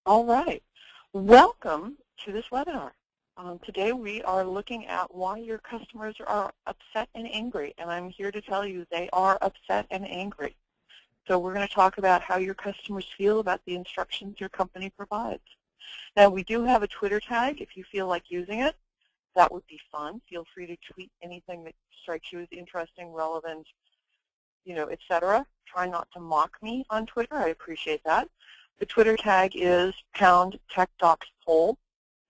All right. Welcome to this webinar. Today we are looking at why your customers are upset and angry, and I'm here to tell you they are upset and angry. So we're going to talk about how your customers feel about the instructions your company provides. Now, we do have a Twitter tag if you feel like using it. That would be fun. Feel free to tweet anything that strikes you as interesting, relevant, etc. Try not to mock me on Twitter. I appreciate that. The Twitter tag is #TechDocsPoll.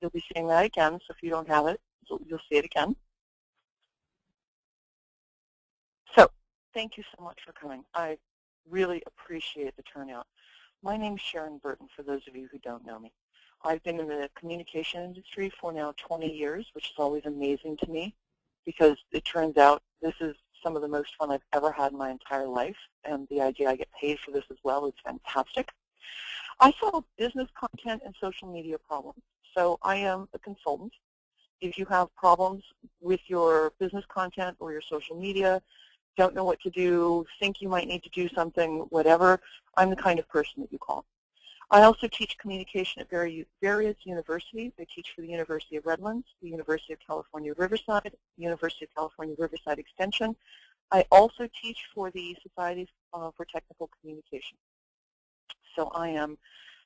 You'll be seeing that again, so if you don't have it, you'll see it again. So thank you so much for coming. I really appreciate the turnout. My name is Sharon Burton, for those of you who don't know me. I've been in the communication industry for now 20 years, which is always amazing to me because it turns out this is some of the most fun I've ever had in my entire life, and the idea I get paid for this as well is fantastic. I solve business content and social media problems, so I am a consultant. If you have problems with your business content or your social media, don't know what to do, think you might need to do something, whatever, I'm the kind of person that you call. I also teach communication at various universities. I teach for the University of Redlands, the University of California, Riverside, the University of California, Riverside Extension. I also teach for the Society for Technical Communication. So I am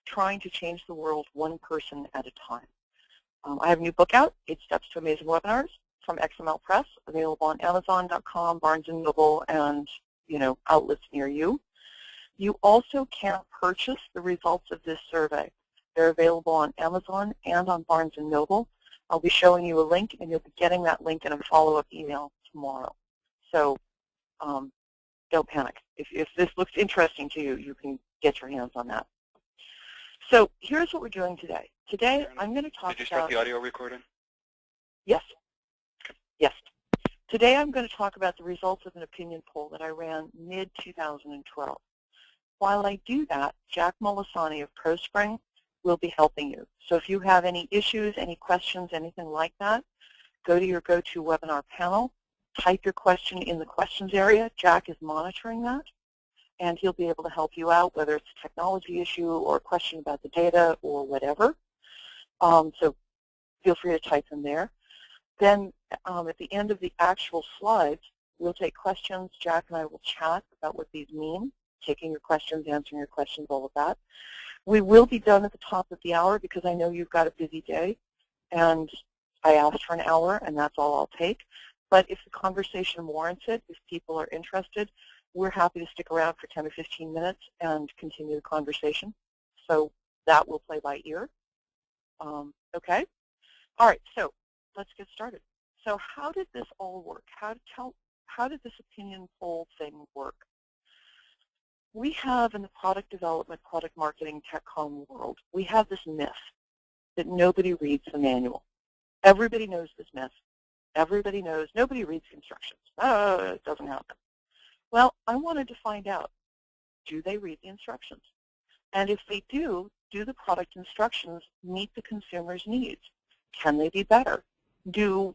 trying to change the world one person at a time. I have a new book out, 8 Steps to Amazing Webinars, from XML Press, available on Amazon.com, Barnes & Noble, and outlets near you. You also can purchase the results of this survey. They're available on Amazon and on Barnes & Noble. I'll be showing you a link, and you'll be getting that link in a follow-up email tomorrow. So don't panic. If this looks interesting to you, you can get your hands on that. So here's what we're doing today. Today, I'm going to talk about... Did you start the audio recording? Yes. Yes. Today, I'm going to talk about the results of an opinion poll that I ran mid-2012. While I do that, Jack Molisani of ProSpring will be helping you. So if you have any issues, any questions, anything like that, go to your GoToWebinar panel, type your question in the questions area. Jack is monitoring that, and he'll be able to help you out, whether it's a technology issue or a question about the data or whatever. So feel free to type them there. Then at the end of the actual slides, we'll take questions. Jack and I will chat about what these mean, taking your questions, answering your questions, all of that. We will be done at the top of the hour because I know you've got a busy day, and I asked for an hour, and that's all I'll take. But if the conversation warrants it, if people are interested, we're happy to stick around for 10 or 15 minutes and continue the conversation. So that will play by ear. Okay? All right, so let's get started. So how did this all work? How did this opinion poll thing work? We have in the product development, product marketing, tech comm world, we have this myth that nobody reads the manual. Everybody knows this myth. Everybody knows nobody reads the instructions. Oh, it doesn't happen. Well, I wanted to find out, do they read the instructions? And if they do the product instructions meet the consumer's needs? Can they be better? Does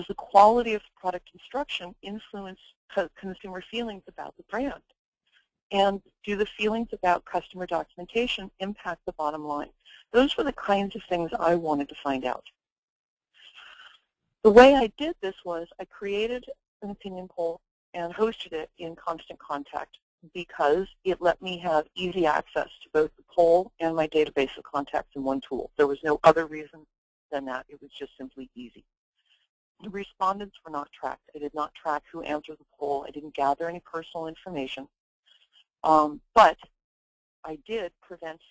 the quality of the product instruction influence consumer feelings about the brand? And do the feelings about customer documentation impact the bottom line? Those were the kinds of things I wanted to find out. The way I did this was I created an opinion poll and hosted it in Constant Contact because it let me have easy access to both the poll and my database of contacts in one tool. There was no other reason than that. It was just simply easy. The respondents were not tracked. I did not track who answered the poll. I didn't gather any personal information. But I did prevent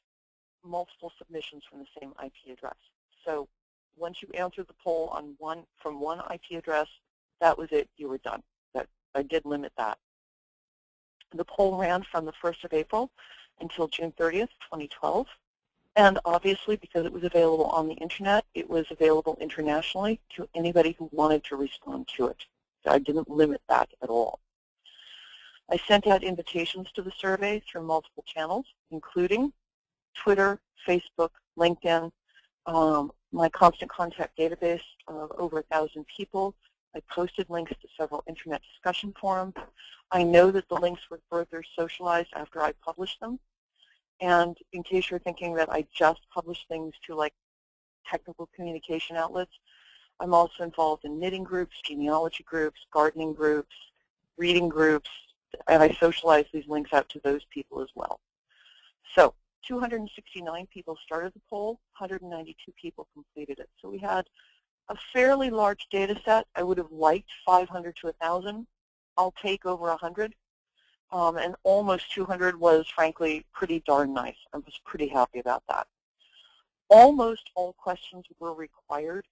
multiple submissions from the same IP address. So once you answered the poll on from one IP address, that was it. You were done. I did limit that. The poll ran from the 1st of April until June 30th, 2012. And obviously, because it was available on the Internet, it was available internationally to anybody who wanted to respond to it. So I didn't limit that at all. I sent out invitations to the survey through multiple channels, including Twitter, Facebook, LinkedIn, my Constant Contact database of over 1,000 people. I posted links to several Internet discussion forums. I know that the links were further socialized after I published them. And in case you're thinking that I just publish things to like technical communication outlets, I'm also involved in knitting groups, genealogy groups, gardening groups, reading groups, and I socialize these links out to those people as well. So 269 people started the poll, 192 people completed it. So we had a fairly large data set. I would have liked 500 to 1,000. I'll take over 100. And almost 200 was, frankly, pretty darn nice. I was pretty happy about that. Almost all questions were required.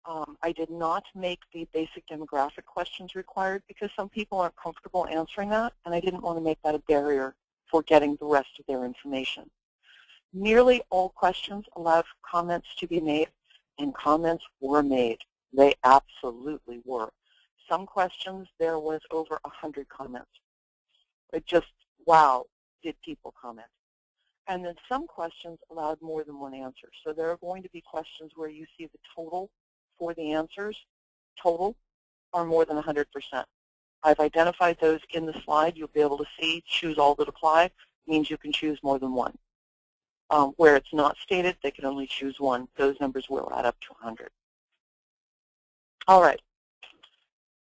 I did not make the basic demographic questions required because some people aren't comfortable answering that, and I didn't want to make that a barrier for getting the rest of their information. Nearly all questions allowed comments to be made, and comments were made. They absolutely were. Some questions, there was over 100 comments. It just, wow, did people comment. And then some questions allowed more than one answer. So there are going to be questions where you see the total for the answers, total, are more than 100%. I've identified those in the slide. You'll be able to see choose all that apply means you can choose more than one. Where it's not stated, they can only choose one. Those numbers will add up to 100. All right.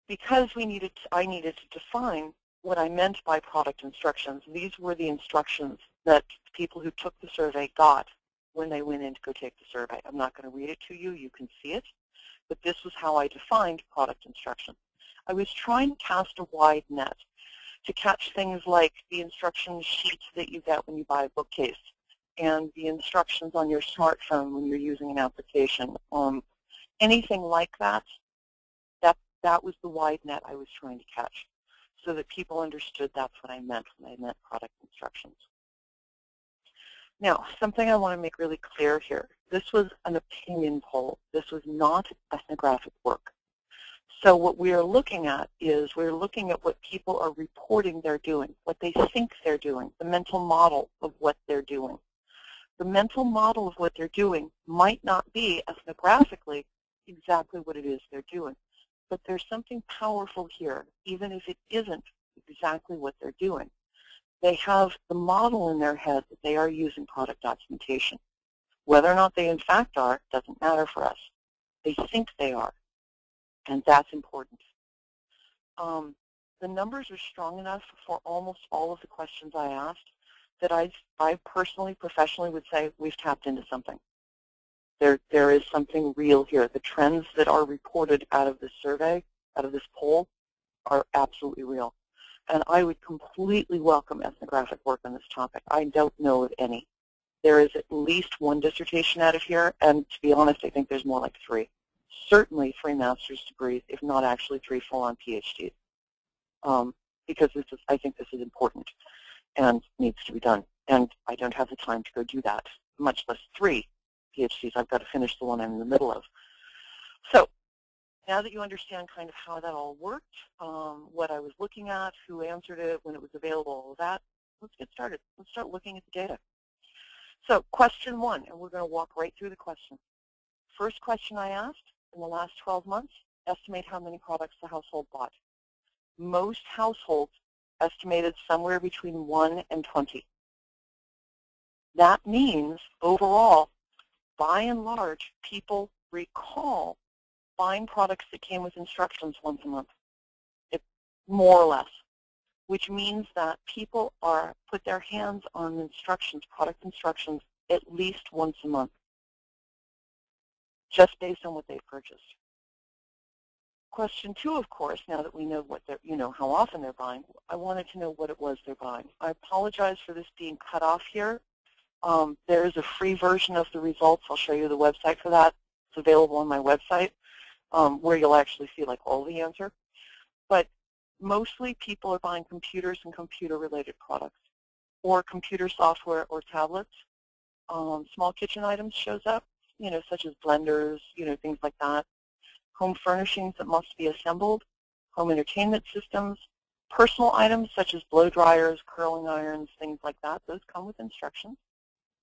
Because I needed to define what I meant by product instructions, these were the instructions that people who took the survey got when they went in to go take the survey. I'm not going to read it to you. You can see it. But this was how I defined product instruction. I was trying to cast a wide net to catch things like the instruction sheets that you get when you buy a bookcase and the instructions on your smartphone when you're using an application. Anything like that, that was the wide net I was trying to catch so that people understood that's what I meant when I meant product instructions. Now, something I want to make really clear here. This was an opinion poll. This was not ethnographic work. So what we are looking at is we're looking at what people are reporting they're doing, what they think they're doing, the mental model of what they're doing. The mental model of what they're doing might not be ethnographically exactly what it is they're doing. But there's something powerful here, even if it isn't exactly what they're doing. They have the model in their head that they are using product documentation. Whether or not they in fact are doesn't matter for us. They think they are, and that's important. The numbers are strong enough for almost all of the questions I asked that I personally, professionally would say we've tapped into something. There is something real here. The trends that are reported out of this survey, out of this poll, are absolutely real. And I would completely welcome ethnographic work on this topic. I don't know of any. There is at least one dissertation out of here, and to be honest, I think there's more like 3. Certainly 3 master's degrees, if not actually 3 full-on PhDs. Because I think this is important and needs to be done. And I don't have the time to go do that, much less 3 PhDs. I've got to finish the one I'm in the middle of. So now that you understand kind of how that all worked, what I was looking at, who answered it, when it was available, all of that, let's get started. Let's start looking at the data. So question 1, and we're going to walk right through the questions. First question I asked, in the last 12 months, estimate how many products the household bought. Most households estimated somewhere between 1 and 20. That means, overall, by and large, people recall buying products that came with instructions once a month, more or less, which means that people put their hands on instructions, product instructions, at least once a month, just based on what they've purchased. Question 2, of course, now that we know what how often they're buying, I wanted to know what it was they're buying. I apologize for this being cut off here. There is a free version of the results. I'll show you the website for that. It's available on my website, where you'll actually see like all the answer. But mostly people are buying computers and computer-related products, or computer software or tablets. Small kitchen items shows up, such as blenders, things like that. Home furnishings that must be assembled, home entertainment systems, personal items such as blow dryers, curling irons, things like that. Those come with instructions.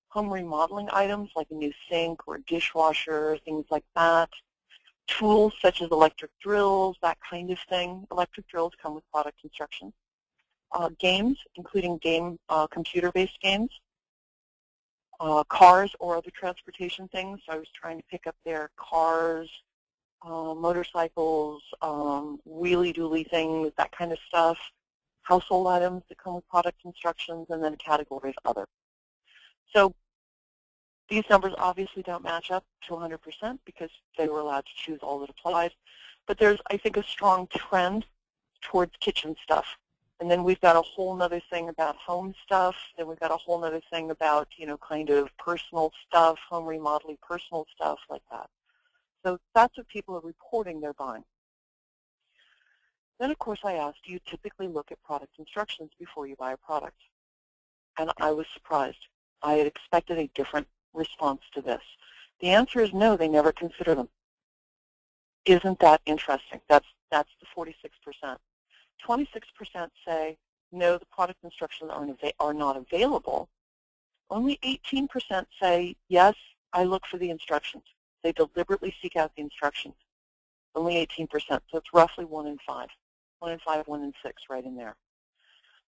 Home remodeling items like a new sink or a dishwasher, things like that. Tools such as electric drills, that kind of thing. Electric drills come with product instructions. Games, including computer-based games, cars or other transportation things. So I was trying to pick up their cars, motorcycles, wheelie-doolie things, that kind of stuff, household items that come with product instructions, and then a category of other. So these numbers obviously don't match up to 100% because they were allowed to choose all that applies. But there's, I think, a strong trend towards kitchen stuff. And then we've got a whole other thing about home stuff. Then we've got a whole other thing about, kind of personal stuff, home remodeling, personal stuff like that. So that's what people are reporting they're buying. Then, of course, I asked, do you typically look at product instructions before you buy a product? And I was surprised. I had expected a different response to this. The answer is no, they never consider them. Isn't that interesting? That's the 46%. 26% say, no, the product instructions are not available. Only 18% say, yes, I look for the instructions. They deliberately seek out the instructions. Only 18%, so it's roughly 1 in 5. 1 in 5, 1 in 6, right in there.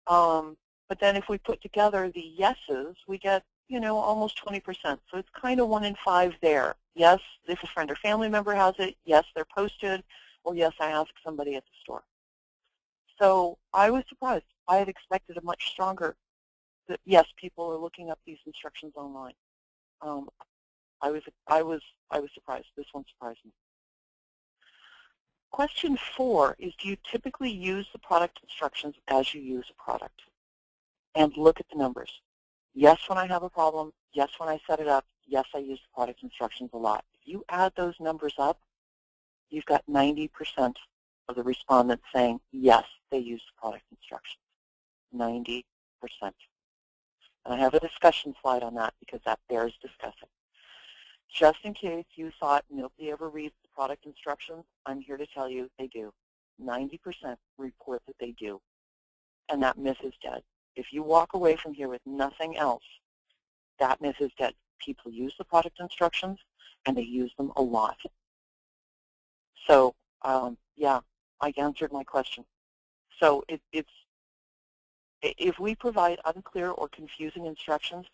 But then if we put together the yeses, we get, almost 20%. So it's kind of 1 in 5 there. Yes, if a friend or family member has it, yes, they're posted, or yes, I ask somebody at the store. So I was surprised. I had expected a much stronger, that yes, people are looking up these instructions online. I was surprised. This one surprised me. Question 4 is, do you typically use the product instructions as you use a product? And look at the numbers. Yes, when I have a problem. Yes, when I set it up. Yes, I use the product instructions a lot. If you add those numbers up, you've got 90% of the respondents saying, yes, they use the product instructions. 90%. And I have a discussion slide on that because that bears discussing. Just in case you thought nobody ever reads the product instructions, I'm here to tell you they do. 90% report that they do. And that myth is dead. If you walk away from here with nothing else, that myth is dead. People use the product instructions, and they use them a lot. So, yeah, I answered my question. So if we provide unclear or confusing instructions,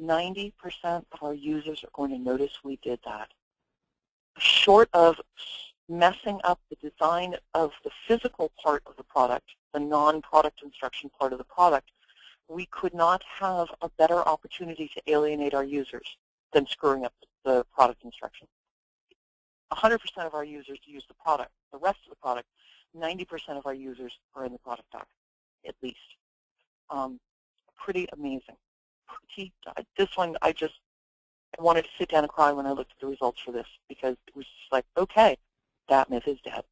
90% of our users are going to notice we did that. Short of messing up the design of the physical part of the product, the non-product instruction part of the product, we could not have a better opportunity to alienate our users than screwing up the product instruction. 100% of our users use the product. The rest of the product, 90% of our users are in the product doc, at least. Pretty amazing. This one, I wanted to sit down and cry when I looked at the results for this because it was just like, okay, that myth is dead.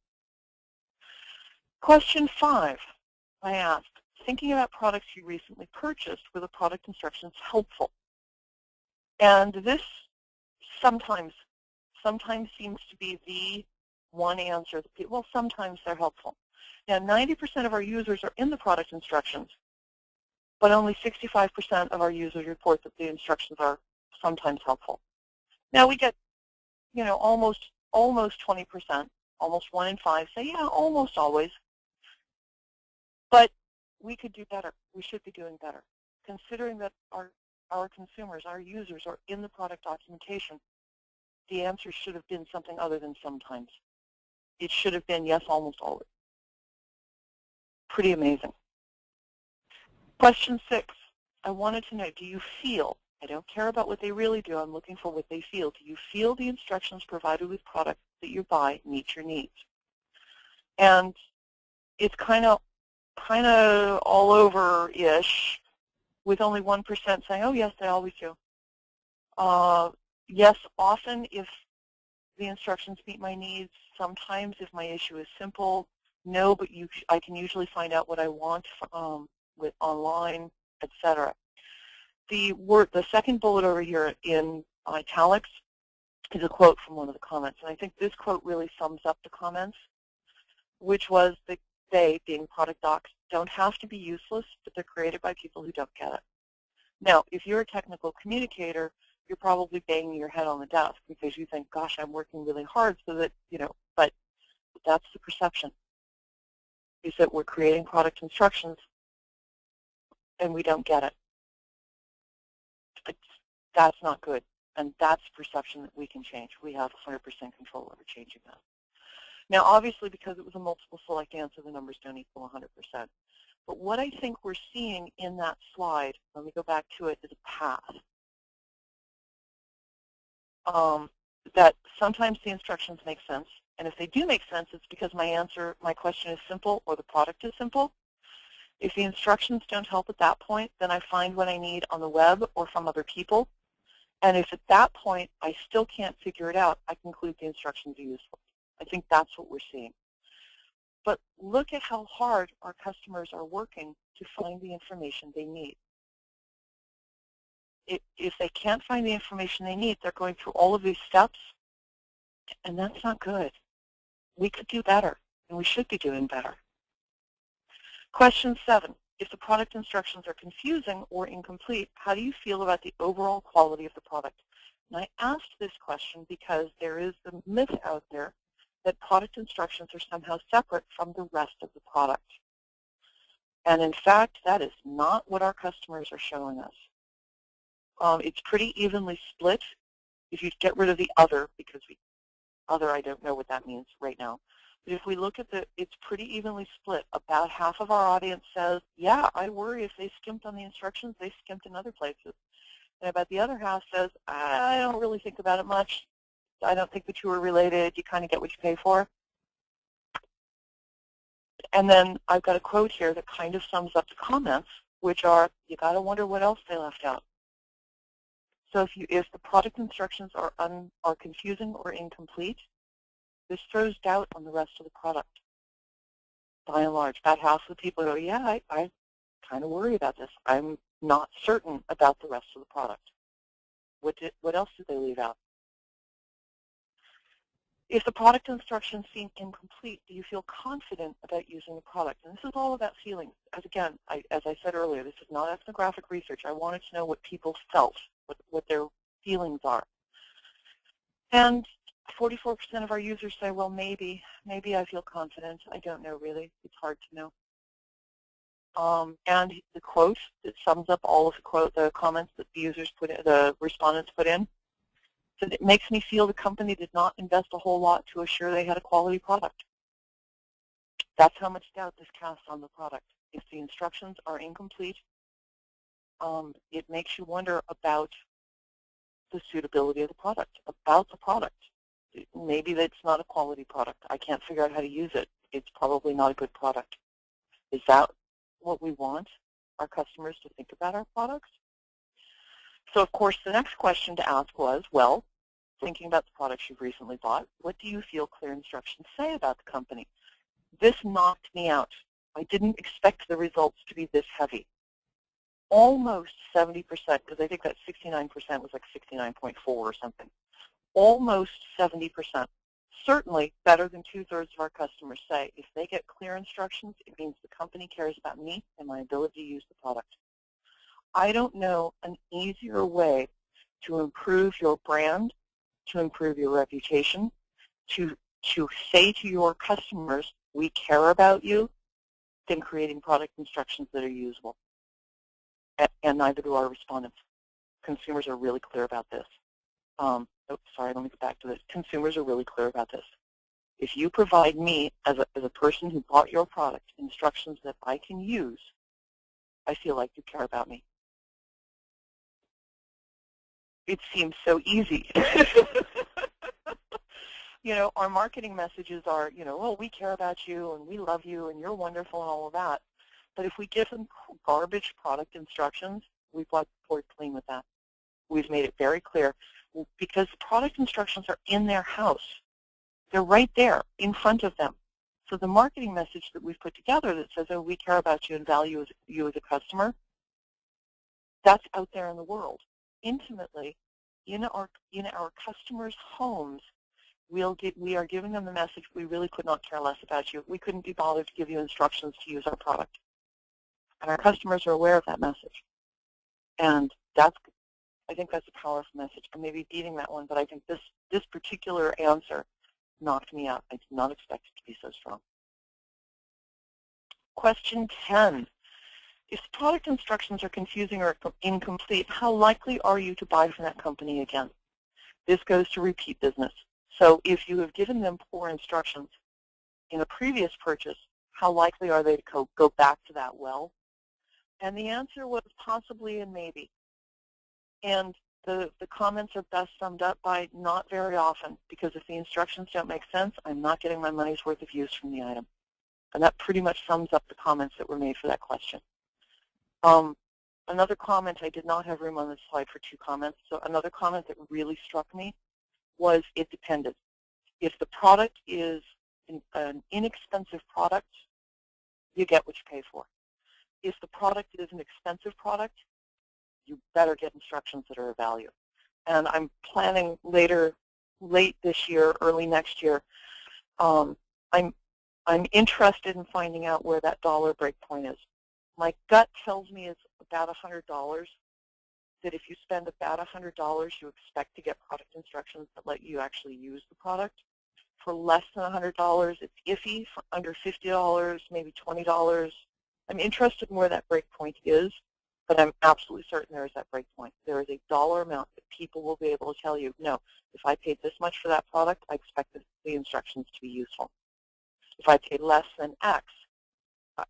Question 5, I asked, thinking about products you recently purchased, were the product instructions helpful? And this sometimes seems to be the one answer. Well, sometimes they're helpful. Now, 90% of our users are in the product instructions, but only 65% of our users report that the instructions are sometimes helpful. Now we get, almost 20%, almost 1 in 5 say, yeah, almost always. But we could do better. We should be doing better. Considering that our consumers, our users are in the product documentation, the answer should have been something other than sometimes. It should have been yes, almost always. Pretty amazing. Question 6, I wanted to know, do you feel, I don't care about what they really do, I'm looking for what they feel. Do you feel the instructions provided with products that you buy meet your needs? And it's kind of all over-ish, with only 1% saying, oh, yes, they always do. Yes, often if the instructions meet my needs. Sometimes if my issue is simple, no, but I can usually find out what I want with online, etc. The second bullet over here in italics is a quote from one of the comments, and I think this quote really sums up the comments, which was that they, being product docs, don't have to be useless, but they're created by people who don't get it. Now, if you're a technical communicator, you're probably banging your head on the desk because you think, gosh, I'm working really hard so that, but that's the perception, is that we're creating product instructions and we don't get it. That's not good. And that's perception that we can change. We have 100% control over changing that. Now, obviously, because it was a multiple select answer, the numbers don't equal 100%. But what I think we're seeing in that slide, let me go back to it, is a path. That sometimes the instructions make sense. And if they do make sense, it's because my question is simple or the product is simple. If the instructions don't help at that point, then I find what I need on the web or from other people. And if at that point I still can't figure it out, I conclude the instructions are useful. I think that's what we're seeing. But look at how hard our customers are working to find the information they need. If they can't find the information they need, they're going through all of these steps, and that's not good. We could do better, and we should be doing better. Question 7. If the product instructions are confusing or incomplete, how do you feel about the overall quality of the product? And I asked this question because there is the myth out there that product instructions are somehow separate from the rest of the product. And in fact, that is not what our customers are showing us. It's pretty evenly split. If you get rid of the other, because other, I don't know what that means right now. But if we look at it's pretty evenly split. About half of our audience says, yeah, I worry if they skimped on the instructions, they skimped in other places. And about the other half says, I don't really think about it much. I don't think the two are related. You kind of get what you pay for. And then I've got a quote here that kind of sums up the comments, which are, you got to wonder what else they left out. So if the product instructions are confusing or incomplete, this throws doubt on the rest of the product. By and large, about half of the people go, yeah, I kind of worry about this. I'm not certain about the rest of the product. What else did they leave out? If the product instructions seem incomplete, do you feel confident about using the product? And this is all about feelings. As again, as I said earlier, this is not ethnographic research. I wanted to know what people felt, what their feelings are. And 44% of our users say, well, maybe I feel confident. I don't know, really. It's hard to know. And the quote that sums up all of the comments that the respondents put in, said it makes me feel the company did not invest a whole lot to assure they had a quality product. That's how much doubt this casts on the product. If the instructions are incomplete, it makes you wonder about the suitability of the product, about the product. Maybe that's not a quality product. I can't figure out how to use it. It's probably not a good product. Is that what we want our customers to think about our products? So, of course, the next question to ask was, well, thinking about the products you've recently bought, what do you feel clear instructions say about the company? This knocked me out. I didn't expect the results to be this heavy. Almost 70%, because I think that 69% was like 69.4 or something. Almost 70%. Certainly better than 2/3 of our customers say if they get clear instructions, it means the company cares about me and my ability to use the product. I don't know an easier way to improve your brand, to improve your reputation, to say to your customers, we care about you, than creating product instructions that are usable. And neither do our respondents. Consumers are really clear about this. Sorry, let me get back to this. Consumers are really clear about this. If you provide me, as a person who bought your product, instructions that I can use, I feel like you care about me. It seems so easy. You know, our marketing messages are, you know, well, we care about you and we love you and you're wonderful and all of that. But if we give them garbage product instructions, we've wiped the board clean with that. We've made it very clear because product instructions are in their house. They're right there in front of them. So the marketing message that we've put together that says, oh, we care about you and value you as a customer, that's out there in the world. Intimately, in our customers' homes, we are giving them the message, we really could not care less about you. We couldn't be bothered to give you instructions to use our product. And our customers are aware of that message. And I think that's a powerful message. I may be beating that one, but I think this particular answer knocked me out. I did not expect it to be so strong. Question 10. If the product instructions are confusing or incomplete, how likely are you to buy from that company again? This goes to repeat business. So if you have given them poor instructions in a previous purchase, how likely are they to go back to that well? And the answer was possibly and maybe. And the comments are best summed up by not very often, because if the instructions don't make sense, I'm not getting my money's worth of use from the item. And that pretty much sums up the comments that were made for that question. Another comment, I did not have room on this slide for 2 comments, so another comment that really struck me was it depended. If the product is an inexpensive product, you get what you pay for. If the product is an expensive product, you better get instructions that are of value. And I'm planning late this year, early next year, I'm interested in finding out where that dollar break point is. My gut tells me it's about $100, that if you spend about $100, you expect to get product instructions that let you actually use the product. For less than $100, it's iffy. For under $50, maybe $20. I'm interested in where that break point is, but I'm absolutely certain there is that break point. There is a dollar amount that people will be able to tell you, no, if I paid this much for that product, I expect the instructions to be useful. If I paid less than X,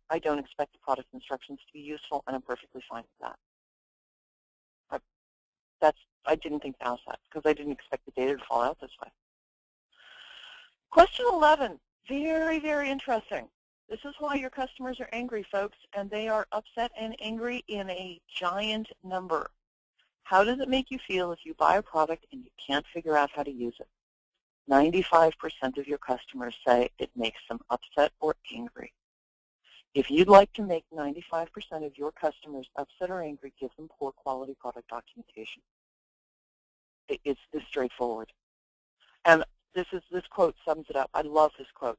I don't expect the product instructions to be useful, and I'm perfectly fine with that. I didn't think to ask that, because I didn't expect the data to fall out this way. Question 11, very, very interesting. This is why your customers are angry, folks, and they are upset and angry in a giant number. How does it make you feel if you buy a product and you can't figure out how to use it? 95% of your customers say it makes them upset or angry. If you'd like to make 95% of your customers upset or angry, give them poor quality product documentation. It's this straightforward. And this quote sums it up. I love this quote.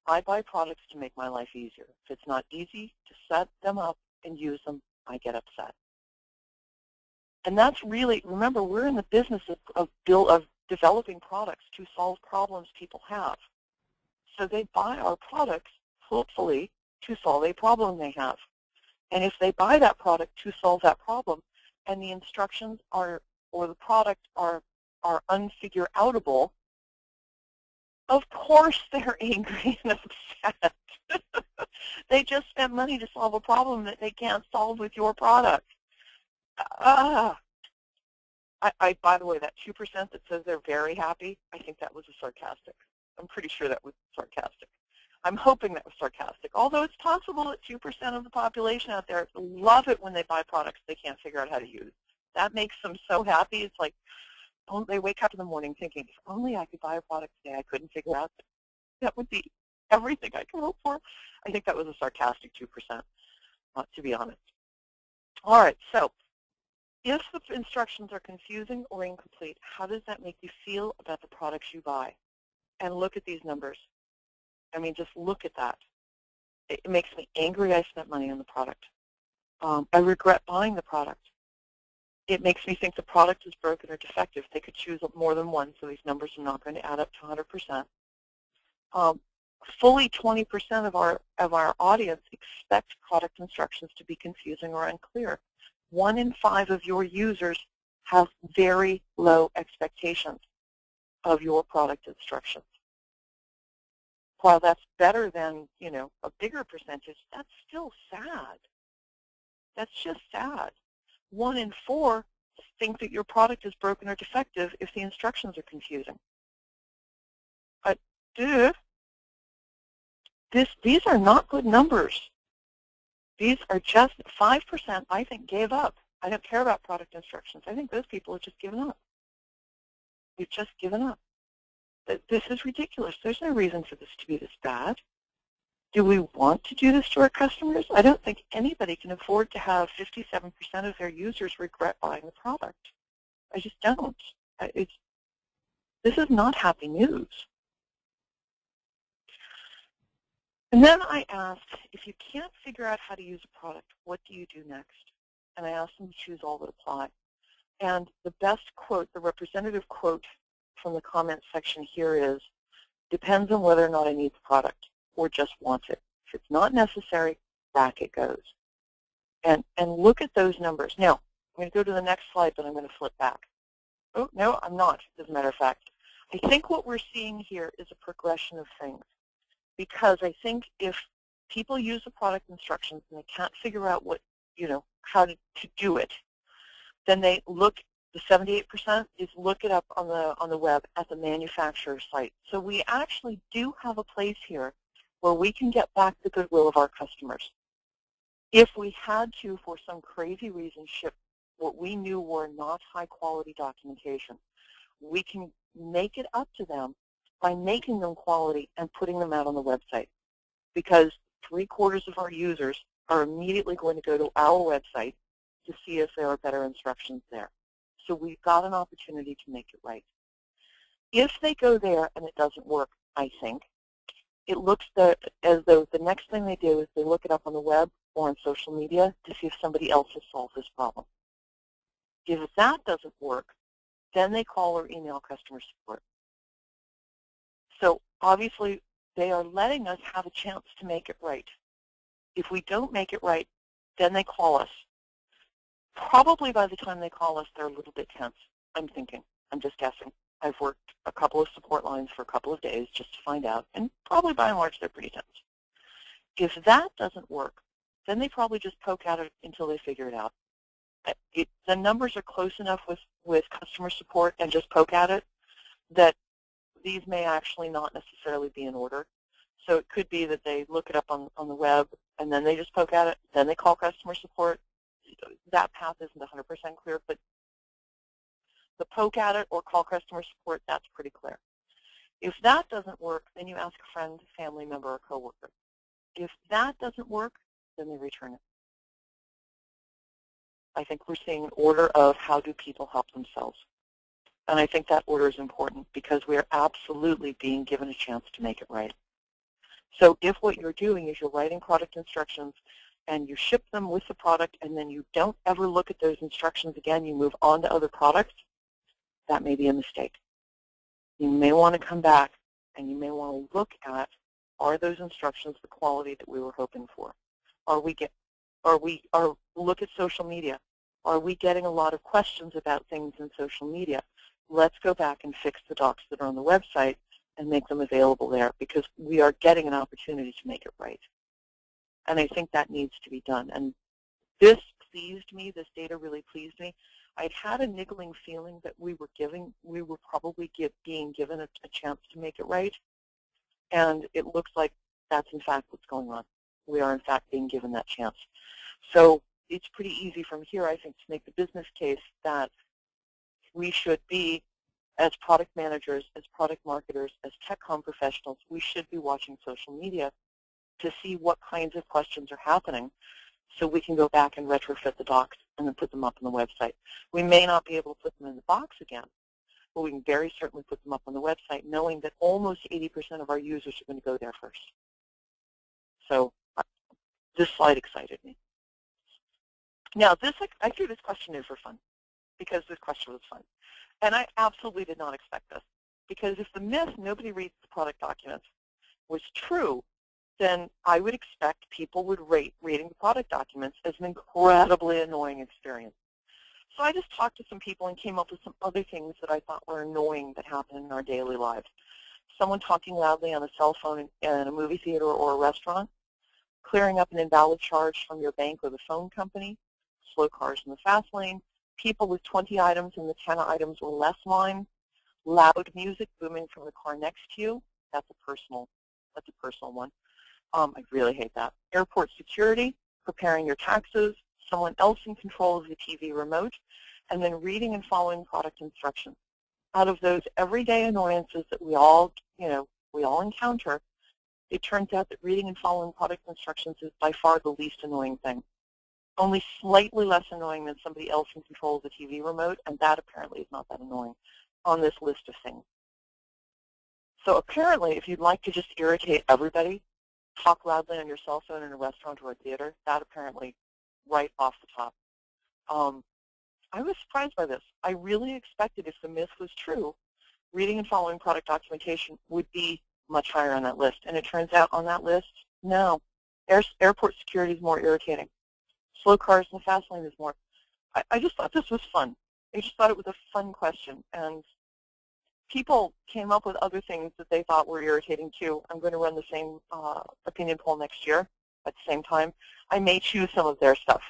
I buy products to make my life easier. If it's not easy to set them up and use them, I get upset. And that's really, remember, we're in the business of developing products to solve problems people have. So they buy our products, hopefully, to solve a problem they have. And if they buy that product to solve that problem, and the instructions or the product are unfigure-outable, of course they're angry and upset. They just spent money to solve a problem that they can't solve with your product. By the way, that 2% that says they're very happy, I think that was a sarcastic. I'm pretty sure that was sarcastic. I'm hoping that was sarcastic, although it's possible that 2% of the population out there love it when they buy products they can't figure out how to use. That makes them so happy. It's like, they wake up in the morning thinking, if only I could buy a product today I couldn't figure out. That would be everything I could hope for. I think that was a sarcastic 2%, to be honest. All right, so if the instructions are confusing or incomplete, how does that make you feel about the products you buy? And look at these numbers. I mean, just look at that. It makes me angry I spent money on the product. I regret buying the product. It makes me think the product is broken or defective. They could choose more than one, so these numbers are not going to add up to 100%. Fully 20% of our audience expect product instructions to be confusing or unclear. 1 in 5 of your users have very low expectations of your product instructions. While that's better than, a bigger percentage, that's still sad. That's just sad. 1 in 4 think that your product is broken or defective if the instructions are confusing. But these are not good numbers. These are just 5%, I think, gave up. I don't care about product instructions. I think those people have just given up. We've just given up. This is ridiculous. There's no reason for this to be this bad. Do we want to do this to our customers? I don't think anybody can afford to have 57% of their users regret buying the product. I just don't. This is not happy news. And then I asked, if you can't figure out how to use a product, what do you do next? And I asked them to choose all that apply. And the best quote, the representative quote from the comment section here is, depends on whether or not I need the product or just want it. If it's not necessary, back it goes. and look at those numbers. Now, I'm going to go to the next slide, but I'm going to flip back. Oh, no, I'm not, as a matter of fact. I think what we're seeing here is a progression of things, because I think if people use the product instructions and they can't figure out what, how to do it, then they look, the 78% is look it up on the web at the manufacturer's site. So we actually do have a place here where we can get back the goodwill of our customers. If we had to, for some crazy reason, ship what we knew were not high-quality documentation, we can make it up to them by making them quality and putting them out on the website, because 3/4 of our users are immediately going to go to our website to see if there are better instructions there. So we've got an opportunity to make it right. If they go there and it doesn't work, I think, it looks as though the next thing they do is they look it up on the web or on social media to see if somebody else has solved this problem. If that doesn't work, then they call or email customer support. So obviously, they are letting us have a chance to make it right. If we don't make it right, then they call us. Probably by the time they call us, they're a little bit tense, I'm thinking. I'm just guessing. I've worked a couple of support lines for a couple of days just to find out, and probably by and large, they're pretty tense. If that doesn't work, then they probably just poke at it until they figure it out. The numbers are close enough with customer support and just poke at it that these may actually not necessarily be in order. So it could be that they look it up on the web, and then they just poke at it, then they call customer support. That path isn't 100% clear, but the poke at it or call customer support, that's pretty clear. If that doesn't work, then you ask a friend, family member, or coworker. If that doesn't work, then they return it. I think we're seeing an order of how do people help themselves. And I think that order is important because we are absolutely being given a chance to make it right. So if what you're doing is you're writing product instructions and you ship them with the product and then you don't ever look at those instructions again, you move on to other products, that may be a mistake. You may want to come back and you may want to look at, are those instructions the quality that we were hoping for? Look at social media. Are we getting a lot of questions about things in social media? Let's go back and fix the docs that are on the website and make them available there, because we are getting an opportunity to make it right. And I think that needs to be done. And this pleased me. This data really pleased me. I'd had a niggling feeling that we were probably being given a chance to make it right. And it looks like that's in fact what's going on. We are in fact being given that chance. So it's pretty easy from here, I think, to make the business case that we should be, as product managers, as product marketers, as tech comm professionals, we should be watching social media to see what kinds of questions are happening so we can go back and retrofit the docs and then put them up on the website. We may not be able to put them in the box again, but we can very certainly put them up on the website knowing that almost 80% of our users are going to go there first. So this slide excited me. Now, I threw this question in for fun because this question was fun. And I absolutely did not expect this, because if the myth, nobody reads the product documents, was true, then I would expect people would rate reading the product documents as an incredibly annoying experience. So I just talked to some people and came up with some other things that I thought were annoying that happen in our daily lives. Someone talking loudly on a cell phone in a movie theater or a restaurant, clearing up an invalid charge from your bank or the phone company, slow cars in the fast lane, people with 20 items in the 10 items or less line, loud music booming from the car next to you. That's a personal one. I really hate that. Airport security, preparing your taxes, someone else in control of the TV remote, and then reading and following product instructions. Out of those everyday annoyances that we all encounter, it turns out that reading and following product instructions is by far the least annoying thing. Only slightly less annoying than somebody else in control of the TV remote, and that apparently is not that annoying on this list of things. So apparently, if you'd like to just irritate everybody, talk loudly on your cell phone in a restaurant or a theater, that apparently right off the top. I was surprised by this. I really expected, if the myth was true, reading and following product documentation would be much higher on that list. And it turns out on that list, no. Airport security is more irritating. slow cars in the fast lane is more. I just thought this was fun. I just thought it was a fun question, and people came up with other things that they thought were irritating too. I'm going to run the same opinion poll next year at the same time. I may choose some of their stuff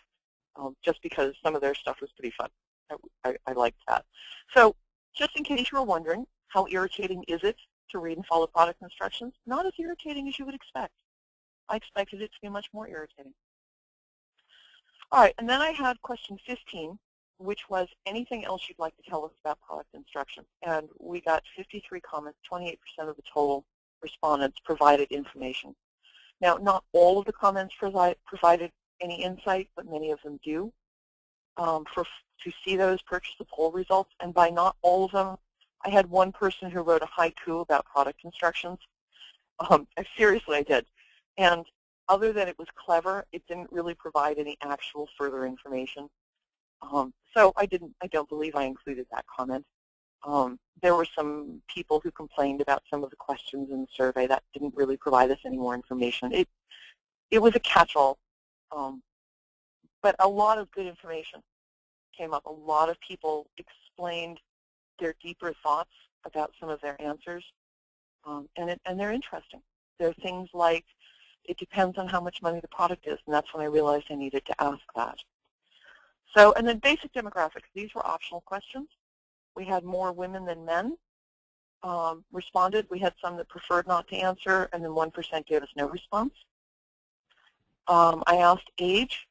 just because some of their stuff was pretty fun. I liked that. So just in case you were wondering, how irritating is it to read and follow product instructions? Not as irritating as you would expect. I expected it to be much more irritating. All right, and then I had question 15, which was anything else you'd like to tell us about product instructions. And we got 53 comments, 28% of the total respondents provided information. Now, not all of the comments provided any insight, but many of them do. To see those, purchase the poll results, and by not all of them, I had one person who wrote a haiku about product instructions. Seriously, I did. And other than it was clever, it didn't really provide any actual further information. So I don't believe I included that comment. There were some people who complained about some of the questions in the survey that didn't really provide us any more information. It was a catch-all, but a lot of good information came up. A lot of people explained their deeper thoughts about some of their answers, and they're interesting. There are things like, it depends on how much money the product is, and that's when I realized I needed to ask that. So, and then basic demographics. These were optional questions. We had more women than men responded. We had some that preferred not to answer, and then 1% gave us no response. I asked age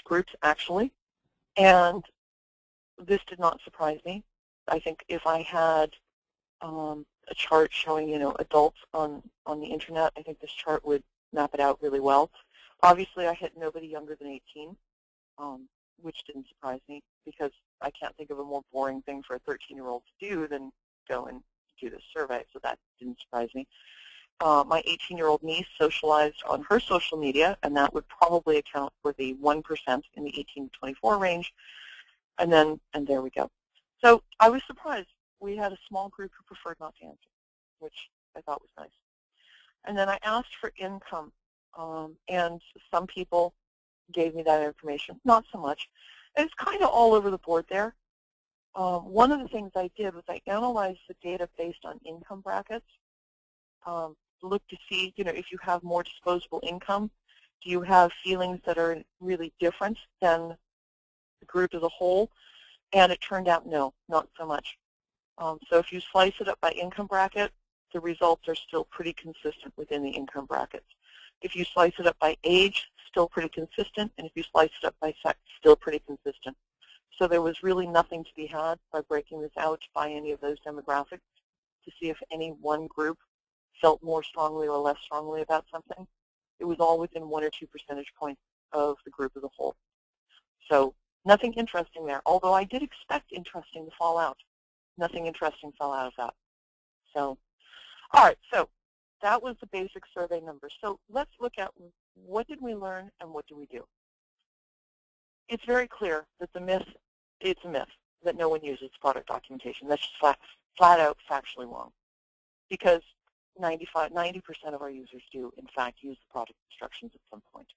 groups actually, and this did not surprise me. I think if I had a chart showing, adults on the internet, I think this chart would map it out really well. Obviously, I hit nobody younger than 18, which didn't surprise me because I can't think of a more boring thing for a 13-year-old to do than go and do this survey, so that didn't surprise me. My 18-year-old niece socialized on her social media, and that would probably account for the 1% in the 18 to 24 range, and there we go. So I was surprised. We had a small group who preferred not to answer, which I thought was nice. And then I asked for income, and some people gave me that information, not so much. And it's kind of all over the board there. One of the things I did was I analyzed the data based on income brackets. Look to see, if you have more disposable income, do you have feelings that are really different than the group as a whole? And it turned out no, not so much. So if you slice it up by income bracket, the results are still pretty consistent within the income brackets. If you slice it up by age, still pretty consistent, and if you slice it up by sex, still pretty consistent. So there was really nothing to be had by breaking this out by any of those demographics to see if any one group felt more strongly or less strongly about something. It was all within 1 or 2 percentage points of the group as a whole. So nothing interesting there, although I did expect interesting to fall out. Nothing interesting fell out of that. So, all right, so that was the basic survey numbers. So let's look at what did we learn and what do we do. It's very clear that it's a myth that no one uses product documentation. That's just flat out factually wrong, because 90% of our users do, in fact, use the product instructions at some point.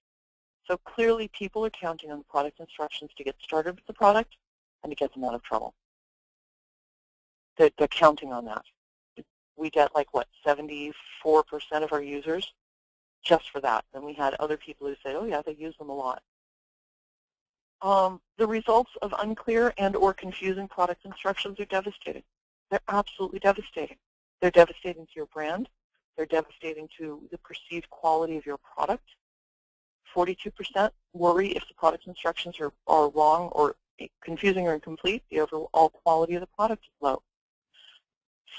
So clearly people are counting on the product instructions to get started with the product and to get them out of trouble. They're counting on that. We get like, what, 74% of our users just for that. And we had other people who said, oh yeah, they use them a lot. The results of unclear and or confusing product instructions are devastating. They're absolutely devastating. They're devastating to your brand. They're devastating to the perceived quality of your product. 42% worry if the product instructions are wrong or confusing or incomplete. The overall quality of the product is low.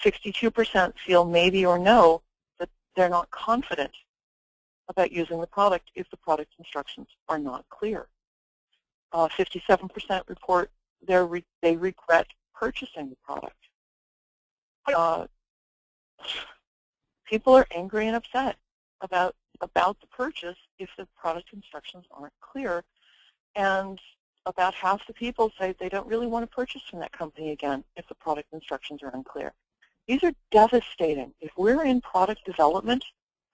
62% feel maybe or no that they're not confident about using the product if the product instructions are not clear. 57% report they regret purchasing the product. People are angry and upset about the purchase if the product instructions aren't clear, and about half the people say they don't really want to purchase from that company again if the product instructions are unclear. These are devastating. If we're in product development,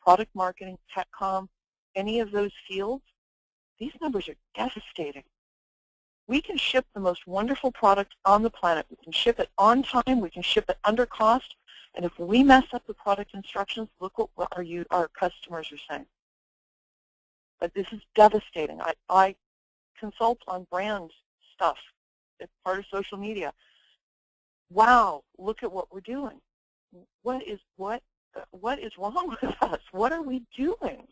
product marketing, tech comm, any of those fields, These numbers are devastating. We can ship the most wonderful product on the planet. We can ship it on time. We can ship it under cost. And if we mess up the product instructions, look what our customers are saying. But this is devastating. I consult on brand stuff. It's part of social media. Wow, look at what we're doing. What is wrong with us? What are we doing?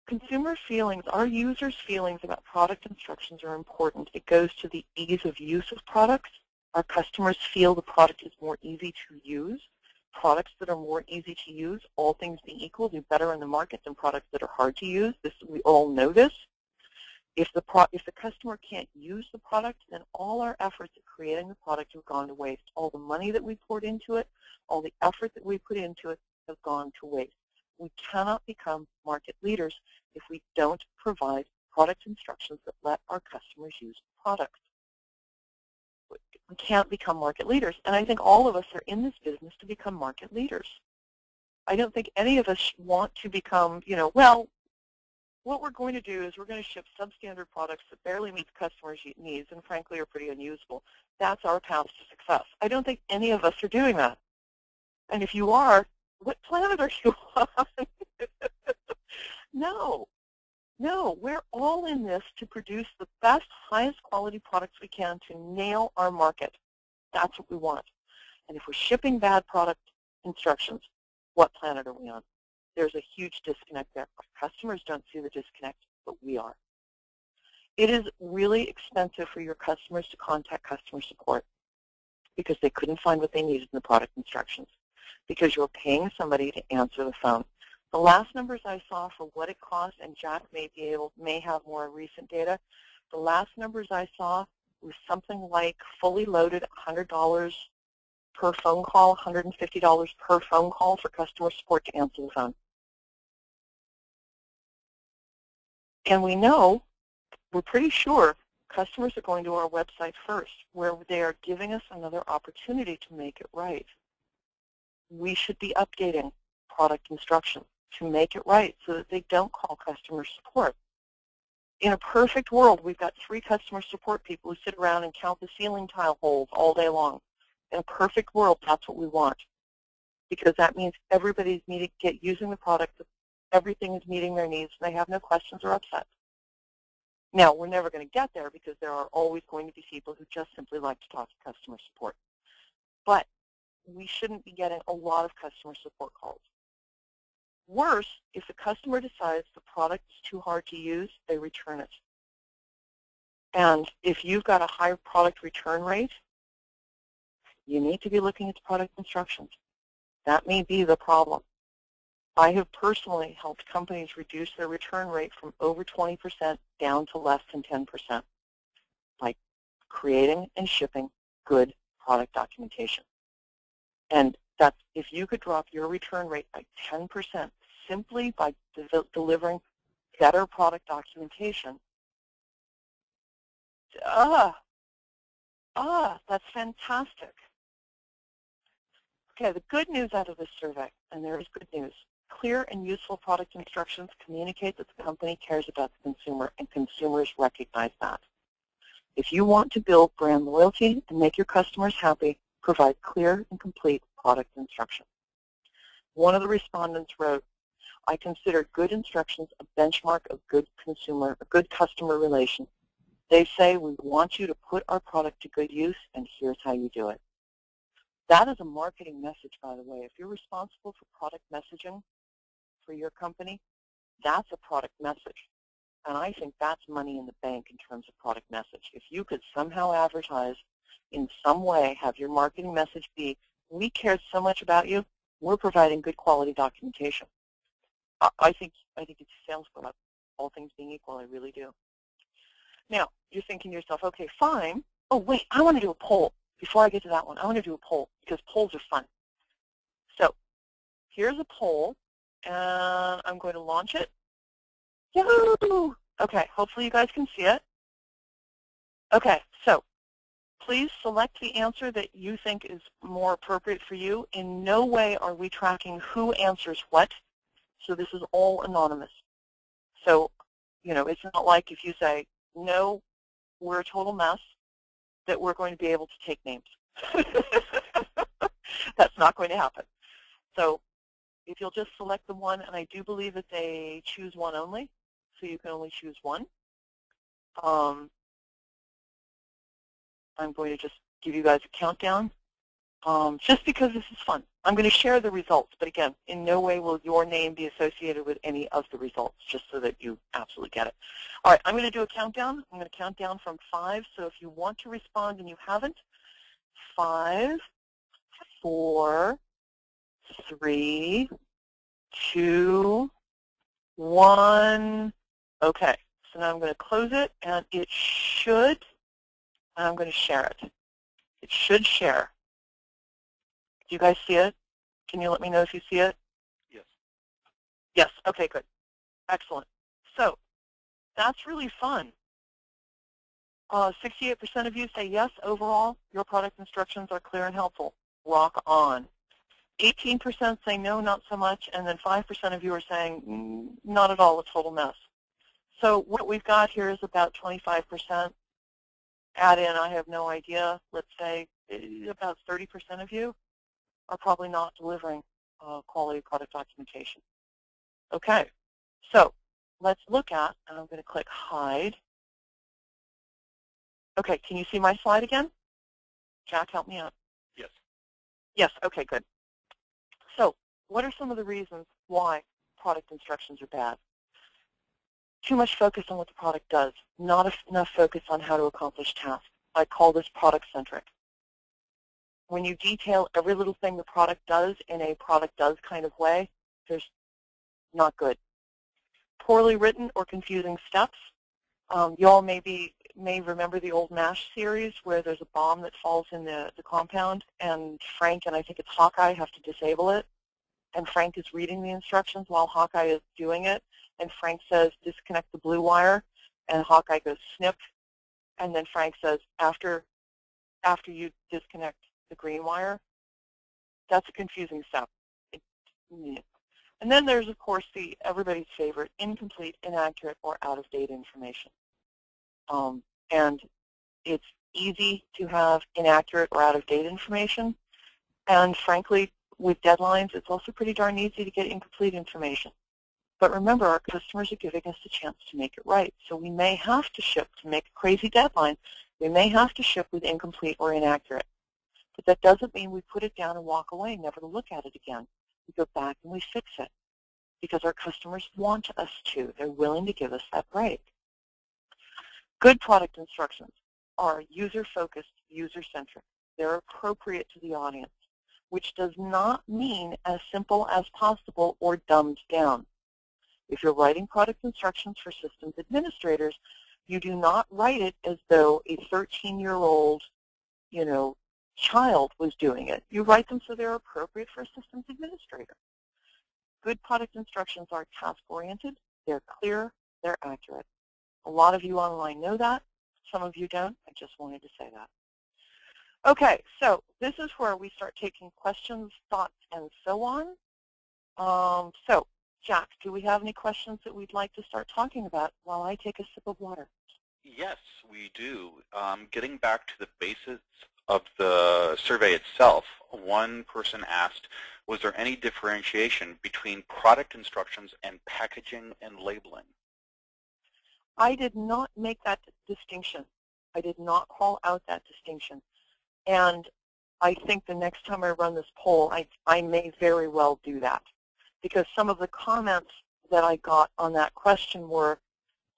Consumer feelings, our users' feelings about product instructions are important. It goes to the ease of use of products. Our customers feel the product is more easy to use. Products that are more easy to use, all things being equal, do better in the market than products that are hard to use. We all know this. If the customer can't use the product, then all our efforts at creating the product have gone to waste. All the money that we poured into it, all the effort that we put into it have gone to waste. We cannot become market leaders if we don't provide product instructions that let our customers use the products. We can't become market leaders. And I think all of us are in this business to become market leaders. I don't think any of us want to become, well, what we're going to do is we're going to ship substandard products that barely meet the customer's needs and frankly are pretty unusable. That's our path to success. I don't think any of us are doing that. And if you are, what planet are you on? No, we're all in this to produce the best, highest quality products we can to nail our market. That's what we want. And if we're shipping bad product instructions, what planet are we on? There's a huge disconnect there. Our customers don't see the disconnect, but we are. It is really expensive for your customers to contact customer support because they couldn't find what they needed in the product instructions, because you're paying somebody to answer the phone. The last numbers I saw for what it cost, and Jack may have more recent data, the last numbers I saw was something like fully loaded $100 per phone call, $150 per phone call for customer support to answer the phone. And we know, we're pretty sure, customers are going to our website first, where they are giving us another opportunity to make it right. We should be updating product instructions to make it right so that they don't call customer support. In a perfect world, we've got 3 customer support people who sit around and count the ceiling tile holes all day long. In a perfect world, that's what we want, because that means everybody's using the product, everything is meeting their needs, and they have no questions or upset. Now, we're never going to get there because there are always going to be people who just simply like to talk to customer support. But we shouldn't be getting a lot of customer support calls. Worse, if the customer decides the product is too hard to use, they return it. And if you've got a high product return rate, you need to be looking at the product instructions. That may be the problem. I have personally helped companies reduce their return rate from over 20% down to less than 10% by creating and shipping good product documentation. And that's, if you could drop your return rate by 10% simply by delivering better product documentation, that's fantastic. Okay, the good news out of this survey, and there is good news, clear and useful product instructions communicate that the company cares about the consumer, and consumers recognize that. If you want to build brand loyalty and make your customers happy, provide clear and complete product instruction. One of the respondents wrote, I consider good instructions a benchmark of good customer relations. They say, we want you to put our product to good use, and here's how you do it. That is a marketing message, by the way. If you're responsible for product messaging for your company, that's a product message. And I think that's money in the bank in terms of product message. If you could somehow advertise in some way, have your marketing message be, we care so much about you, we're providing good quality documentation. I think it sounds good, all things being equal, I really do. Now, you're thinking to yourself, okay, fine. Oh, wait, I want to do a poll. Before I get to that one, I want to do a poll because polls are fun. So here's a poll, and I'm going to launch it. Yahoo! Okay, hopefully you guys can see it. Okay, so please select the answer that you think is more appropriate for you. In no way are we tracking who answers what, so this is all anonymous. So, it's not like if you say, no, we're a total mess, that we're going to be able to take names. That's not going to happen. So if you'll just select the one, and I do believe that they choose one only, so you can only choose one. I'm going to just give you guys a countdown, just because this is fun. I'm going to share the results, but again, in no way will your name be associated with any of the results, just so that you absolutely get it. All right, I'm going to do a countdown. I'm going to count down from 5, so if you want to respond and you haven't, 5, 4, 3, 2, 1. Okay, so now I'm going to close it, and it should, and I'm going to share it. It should share. Do you guys see it? Can you let me know if you see it? Yes. Yes, okay, good. Excellent. So that's really fun. 68% of you say yes, overall, your product instructions are clear and helpful. Rock on. 18% say no, not so much, and then 5% of you are saying not at all, a total mess. So what we've got here is about 25%. Add in, I have no idea, let's say about 30% of you are probably not delivering quality product documentation. Okay, so let's look at, and I'm going to click hide. Okay, can you see my slide again? Jack, help me out. Yes. Yes, okay, good. So what are some of the reasons why product instructions are bad? Too much focus on what the product does, not enough focus on how to accomplish tasks. I call this product-centric. When you detail every little thing the product does in a product does kind of way, there's not good. Poorly written or confusing steps. You all may remember the old MASH series where there's a bomb that falls in the compound, and Frank and I think it's Hawkeye have to disable it. And Frank is reading the instructions while Hawkeye is doing it. And Frank says, disconnect the blue wire. And Hawkeye goes, snip. And then Frank says, after you disconnect the green wire. That's a confusing step. And then there's, of course, everybody's favorite, incomplete, inaccurate, or out-of-date information. And it's easy to have inaccurate or out-of-date information. And frankly, with deadlines, it's also pretty darn easy to get incomplete information. But remember, our customers are giving us a chance to make it right. So we may have to ship to make a crazy deadline. We may have to ship with incomplete or inaccurate. But that doesn't mean we put it down and walk away, never to look at it again. We go back and we fix it because our customers want us to. They're willing to give us that break. Good product instructions are user-focused, user-centric. They're appropriate to the audience, which does not mean as simple as possible or dumbed down. If you're writing product instructions for systems administrators, you do not write it as though a 13-year-old, child was doing it. You write them so they're appropriate for a systems administrator. Good product instructions are task-oriented, they're clear, they're accurate. A lot of you online know that. Some of you don't. I just wanted to say that. Okay, so this is where we start taking questions, thoughts, and so on. So, Jack, do we have any questions that we'd like to start talking about while I take a sip of water? Yes, we do. Getting back to the basis of the survey itself, one person asked, was there any differentiation between product instructions and packaging and labeling? I did not make that distinction. I did not call out that distinction. And I think the next time I run this poll, I may very well do that. Because some of the comments that I got on that question were,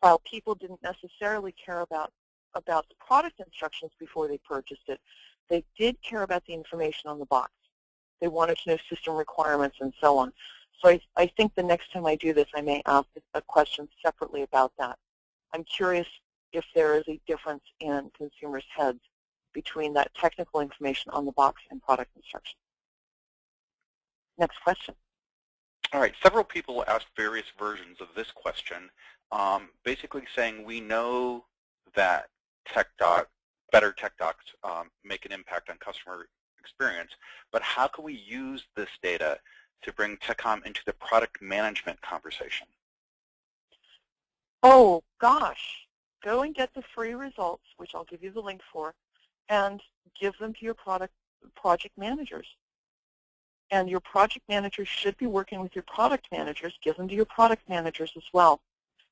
while people didn't necessarily care about the product instructions before they purchased it, they did care about the information on the box. They wanted to know system requirements and so on. So I think the next time I do this, I may ask a question separately about that. I'm curious if there is a difference in consumers' heads between that technical information on the box and product instructions. Next question. All right, several people asked various versions of this question, basically saying we know that better tech docs make an impact on customer experience, but how can we use this data to bring TechCom into the product management conversation? Oh, gosh. Go and get the free results, which I'll give you the link for, and give them to your project managers. And your project managers should be working with your product managers. Give them to your product managers as well.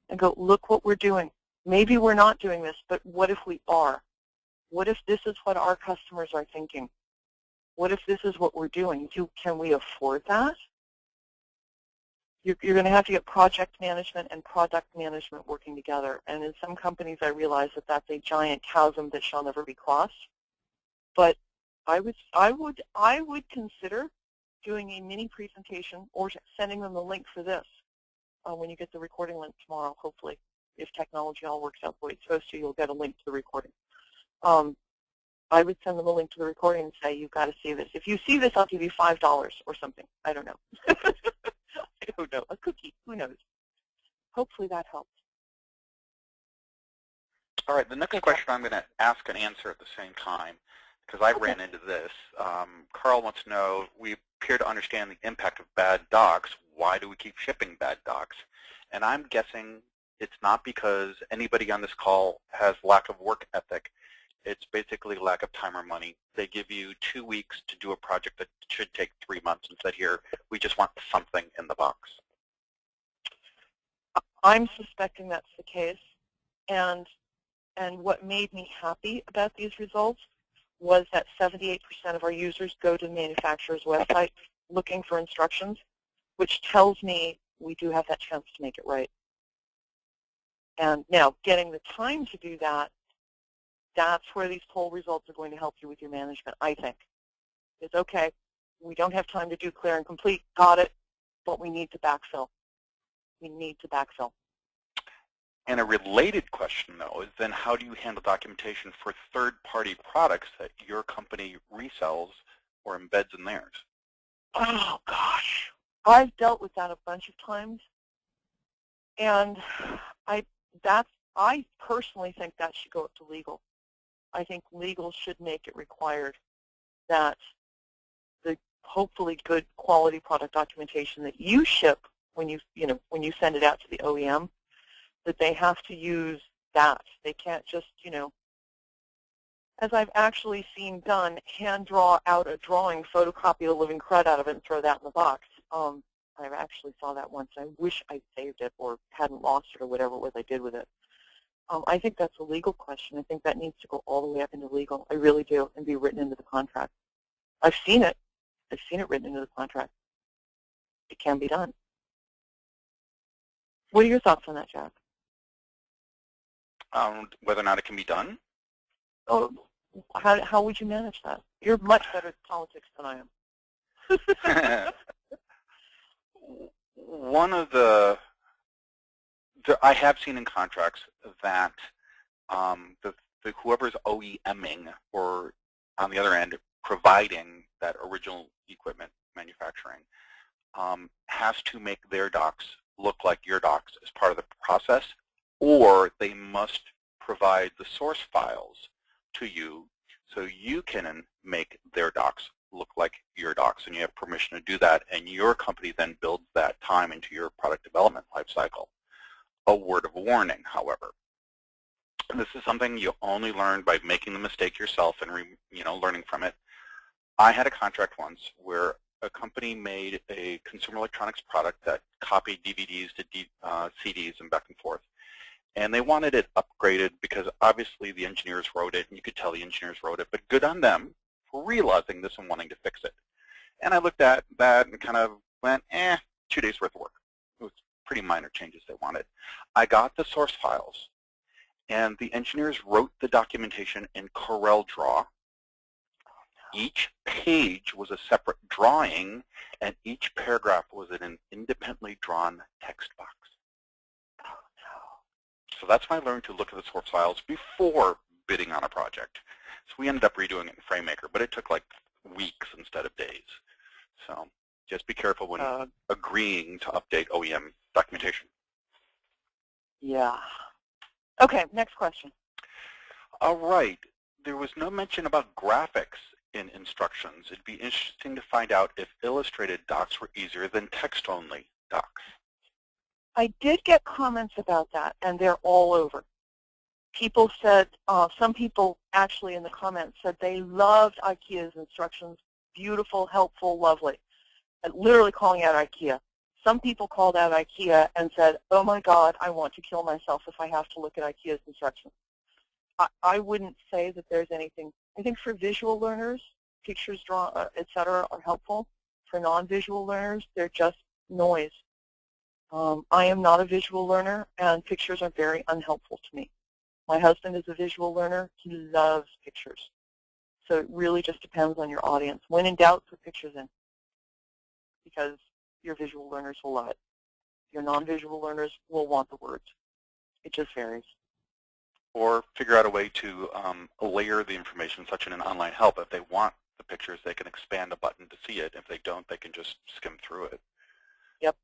And go, look what we're doing. Maybe we're not doing this, but what if we are? What if this is what our customers are thinking? What if this is what we're doing? Can we afford that? You're going to have to get project management and product management working together. And in some companies, I realize that that's a giant chasm that shall never be crossed. But I would consider doing a mini presentation or sending them the link for this when you get the recording link tomorrow, hopefully. If technology all works out the way it's supposed to, you'll get a link to the recording. I would send them a link to the recording and say, you've got to see this. If you see this, I'll give you $5 or something. I don't know. I don't know. A cookie. Who knows? Hopefully that helps. All right. The next question I'm going to ask and answer at the same time, because I ran into this. Carl wants to know, we appear to understand the impact of bad docs. Why do we keep shipping bad docs? And I'm guessing it's not because anybody on this call has lack of work ethic. It's basically lack of time or money. They give you 2 weeks to do a project that should take 3 months and said, here, we just want something in the box. I'm suspecting that's the case. And what made me happy about these results was that 78% of our users go to the manufacturer's website looking for instructions, which tells me we do have that chance to make it right. And now, getting the time to do that, that's where these poll results are going to help you with your management, I think. It's okay, we don't have time to do clear and complete, got it, but we need to backfill. We need to backfill. And a related question, though, is then how do you handle documentation for third-party products that your company resells or embeds in theirs? Oh, gosh. I've dealt with that a bunch of times, and I personally think that should go up to legal. I think legal should make it required that the hopefully good quality product documentation that you ship when you send it out to the OEM, that they have to use that. They can't just, as I've actually seen done, hand draw out a drawing, photocopy the living crud out of it, and throw that in the box. I actually saw that once. I wish I'd saved it or hadn't lost it or whatever it was I did with it. I think that's a legal question. I think that needs to go all the way up into legal. I really do, and be written into the contract. I've seen it. I've seen it written into the contract. It can be done. What are your thoughts on that, Jack? Whether or not it can be done? Oh, how would you manage that? You're much better at politics than I am. One of I have seen in contracts that whoever's OEMing or, on the other end, providing that original equipment manufacturing has to make their docs look like your docs as part of the process, or they must provide the source files to you so you can make their docs look like your docs, and you have permission to do that, and your company then builds that time into your product development lifecycle. A word of warning, however. This is something you only learn by making the mistake yourself and learning from it. I had a contract once where a company made a consumer electronics product that copied DVDs to CDs and back and forth. And they wanted it upgraded because obviously the engineers wrote it, and you could tell the engineers wrote it, but good on them for realizing this and wanting to fix it. And I looked at that and kind of went, 2 days worth of work. It was pretty minor changes they wanted. I got the source files, and the engineers wrote the documentation in CorelDRAW. Each page was a separate drawing, and each paragraph was in an independently drawn text box. So that's when I learned to look at the source files before bidding on a project. So we ended up redoing it in FrameMaker, but it took like weeks instead of days. So just be careful when agreeing to update OEM documentation. Yeah. Okay, next question. All right. There was no mention about graphics in instructions. It'd be interesting to find out if illustrated docs were easier than text-only docs. I did get comments about that, and they're all over. People said, some people actually in the comments said they loved IKEA's instructions, beautiful, helpful, lovely, and literally calling out IKEA. Some people called out IKEA and said, oh my God, I want to kill myself if I have to look at IKEA's instructions. I wouldn't say that there's anything. I think for visual learners, pictures, et cetera, are helpful. For non-visual learners, they're just noise. I am not a visual learner, and pictures are very unhelpful to me. My husband is a visual learner. He loves pictures. So it really just depends on your audience. When in doubt, put pictures in, because your visual learners will love it. Your non-visual learners will want the words. It just varies. Or figure out a way to layer the information, such in an online help. If they want the pictures, they can expand a button to see it. If they don't, they can just skim through it. Yep.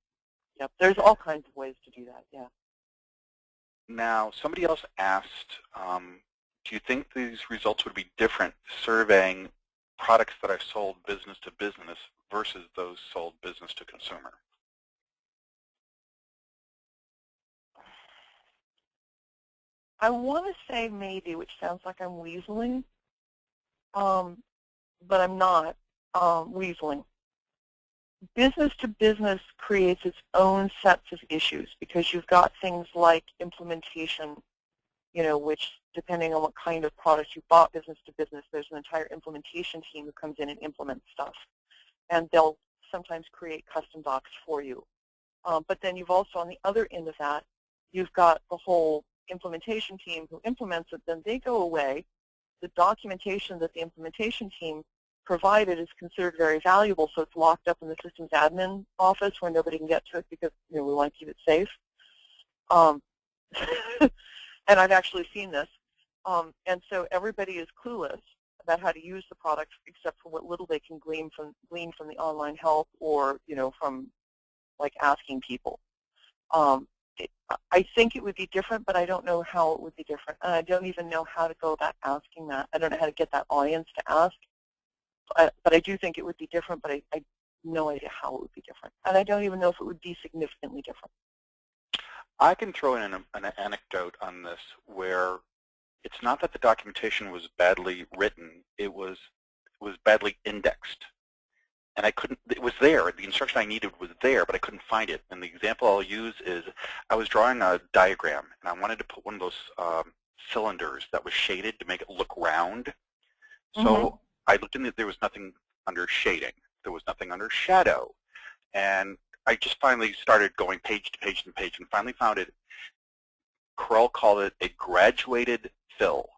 Yep. There's all kinds of ways to do that, yeah. Now, somebody else asked, do you think these results would be different surveying products that are sold business to business versus those sold business to consumer? I want to say maybe, which sounds like I'm weaseling, but I'm not weaseling. Business to business creates its own sets of issues because you've got things like implementation, which depending on what kind of product you bought business to business, there's an entire implementation team who comes in and implements stuff. And they'll sometimes create custom docs for you. But then you've also, on the other end of that, you've got the whole implementation team who implements it, then they go away. The documentation that the implementation team provided is considered very valuable, so it's locked up in the systems admin office where nobody can get to it because we want to keep it safe. And I've actually seen this. And so everybody is clueless about how to use the product except for what little they can glean from the online help or from like asking people. I think it would be different, but I don't know how it would be different. And I don't even know how to go about asking that. I don't know how to get that audience to ask. But I do think it would be different, but I have no idea how it would be different. And I don't even know if it would be significantly different. I can throw in an anecdote on this where it's not that the documentation was badly written, it was badly indexed. And I couldn't, it was there, the instruction I needed was there, but I couldn't find it. And the example I'll use is I was drawing a diagram, and I wanted to put one of those cylinders that was shaded to make it look round. So I looked in, there was nothing under shading. There was nothing under shadow. And I just finally started going page to page and page and finally found it. Corel called it a graduated fill.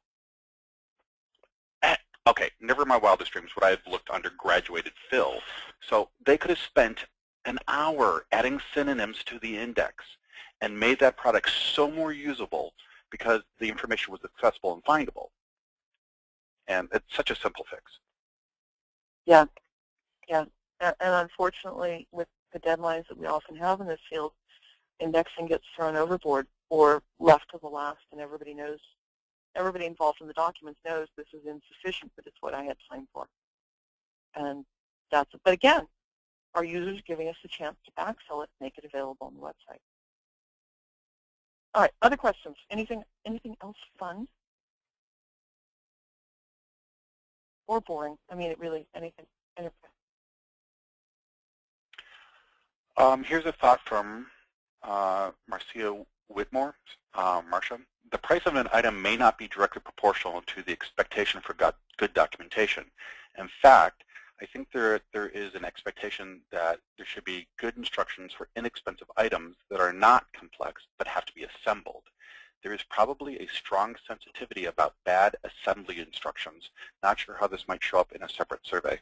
Okay, never in my wildest dreams would I have looked under graduated fill. So they could have spent an hour adding synonyms to the index and made that product so more usable because the information was accessible and findable. And it's such a simple fix. Yeah, yeah. And unfortunately, with the deadlines that we often have in this field, indexing gets thrown overboard or left to the last, and everybody knows, everybody involved in the documents knows this is insufficient, but it's what I had time for. And that's it. But again, our users giving us the chance to backfill it, make it available on the website. All right, other questions? Anything else fun? Or boring? I mean, it really, anything. Here's a thought from Marcia Whitmore, Marcia. The price of an item may not be directly proportional to the expectation for good documentation. In fact, I think there is an expectation that there should be good instructions for inexpensive items that are not complex but have to be assembled. There is probably a strong sensitivity about bad assembly instructions. Not sure how this might show up in a separate survey.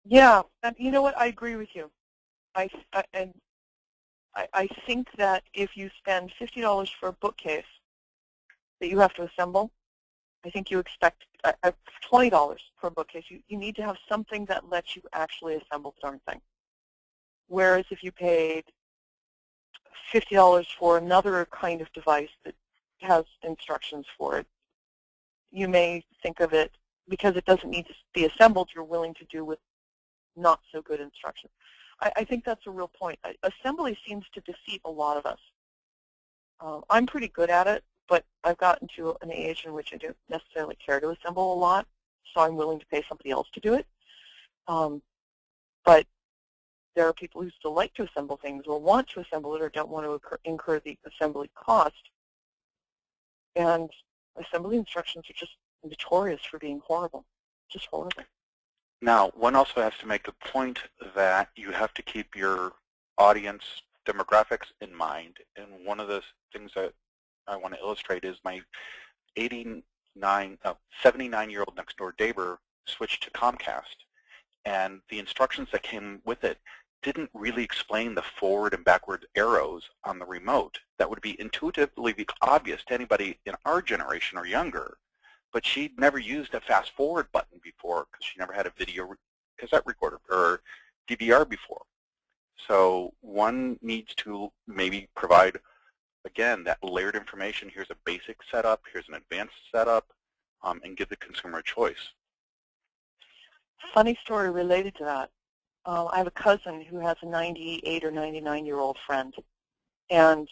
Yeah, and you know what? I agree with you. I think that if you spend $50 for a bookcase that you have to assemble, I think you expect $20 for a bookcase. You need to have something that lets you actually assemble the darn thing. Whereas if you paid $50 for another kind of device that has instructions for it, you may think of it, because it doesn't need to be assembled, you're willing to do with not so good instructions. I think that's a real point. Assembly seems to defeat a lot of us. I'm pretty good at it, but I've gotten to an age in which I don't necessarily care to assemble a lot, so I'm willing to pay somebody else to do it. But there are people who still like to assemble things or want to assemble it or don't want to incur the assembly cost. And assembly instructions are just notorious for being horrible, just horrible. Now, one also has to make the point that you have to keep your audience demographics in mind. And one of the things that I want to illustrate is my 79-year-old next door neighbor switched to Comcast. And the instructions that came with it didn't really explain the forward and backward arrows on the remote. That would be intuitively obvious to anybody in our generation or younger. But she'd never used a fast forward button before because she never had a video cassette recorder or DVR before. So one needs to maybe provide, again, that layered information. Here's a basic setup, here's an advanced setup, and give the consumer a choice. Funny story related to that. I have a cousin who has a 98 or 99-year-old friend, and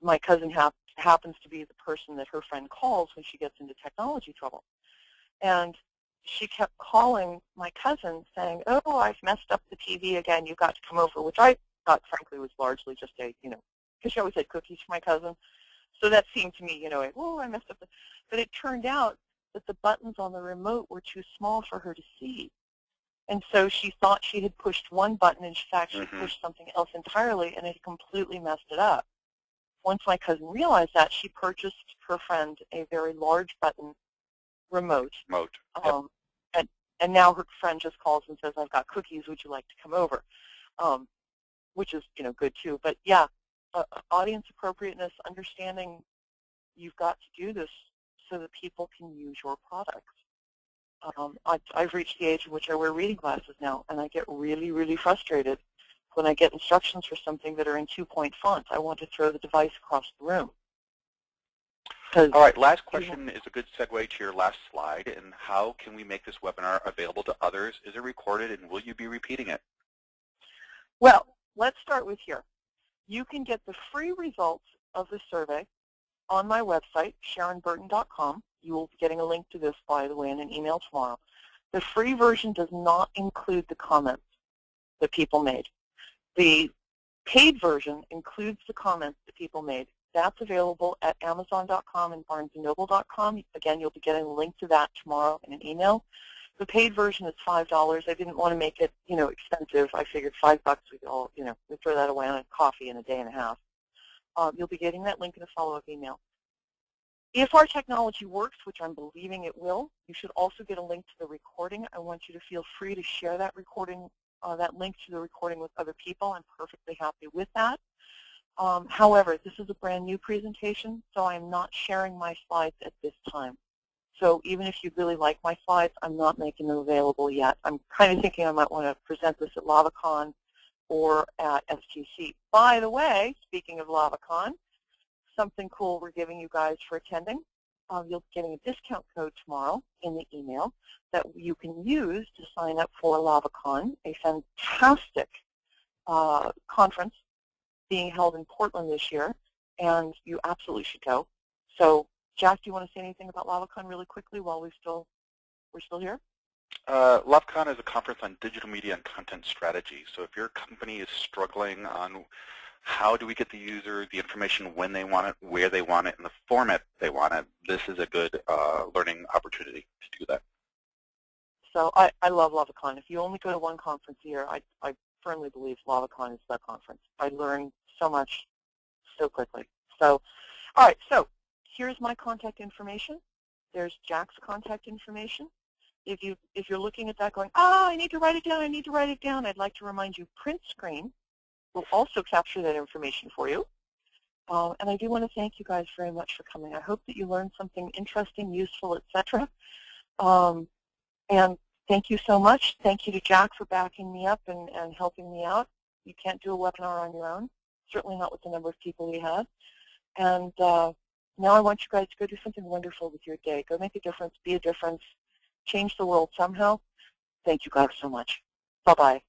my cousin happens to be the person that her friend calls when she gets into technology trouble. And she kept calling my cousin saying, oh, I've messed up the TV again, you've got to come over, which I thought, frankly, was largely just a, because she always had cookies for my cousin. So that seemed to me, oh, I messed up. But it turned out that the buttons on the remote were too small for her to see. And so she thought she had pushed one button, and in fact, she pushed something else entirely, and it completely messed it up. Once my cousin realized that, she purchased her friend a very large button remote. And now her friend just calls and says, I've got cookies, would you like to come over? Which is, good too. But yeah, audience appropriateness, understanding you've got to do this so that people can use your products. I've reached the age in which I wear reading glasses now, and I get really, really frustrated when I get instructions for something that are in 2-point fonts. I want to throw the device across the room. All right, last question is a good segue to your last slide. And how can we make this webinar available to others? Is it recorded, and will you be repeating it? Well, let's start with here. You can get the free results of the survey on my website, SharonBurton.com. You will be getting a link to this, by the way, in an email tomorrow. The free version does not include the comments that people made. The paid version includes the comments that people made. That's available at Amazon.com and BarnesandNoble.com. Again, you'll be getting a link to that tomorrow in an email. The paid version is $5. I didn't want to make it, expensive. I figured $5 we could all, we throw that away on a coffee in a day and a half. You'll be getting that link in a follow-up email. If our technology works, which I'm believing it will, you should also get a link to the recording. I want you to feel free to share that recording, that link to the recording with other people. I'm perfectly happy with that. However, this is a brand new presentation, so I'm not sharing my slides at this time. So even if you really like my slides, I'm not making them available yet. I'm kind of thinking I might want to present this at LavaCon or at STC. By the way, speaking of LavaCon, something cool we're giving you guys for attending. You'll be getting a discount code tomorrow in the email that you can use to sign up for LavaCon, a fantastic conference being held in Portland this year, and you absolutely should go. So, Jack, do you want to say anything about LavaCon really quickly while we're still here? LavaCon is a conference on digital media and content strategy. So if your company is struggling on how do we get the user the information when they want it, where they want it, and the format they want it, this is a good learning opportunity to do that. So I love LavaCon. If you only go to one conference a year, I firmly believe LavaCon is the conference. I learn so much so quickly. So, all right, so here's my contact information. There's Jack's contact information. If you're looking at that going, I need to write it down, I need to write it down, I'd like to remind you, print screen will also capture that information for you. And I do want to thank you guys very much for coming. I hope that you learned something interesting, useful, etc. And thank you so much. Thank you to Jack for backing me up and helping me out. You can't do a webinar on your own, certainly not with the number of people we had. And now I want you guys to go do something wonderful with your day. Go make a difference, be a difference, change the world somehow. Thank you guys so much. Bye-bye.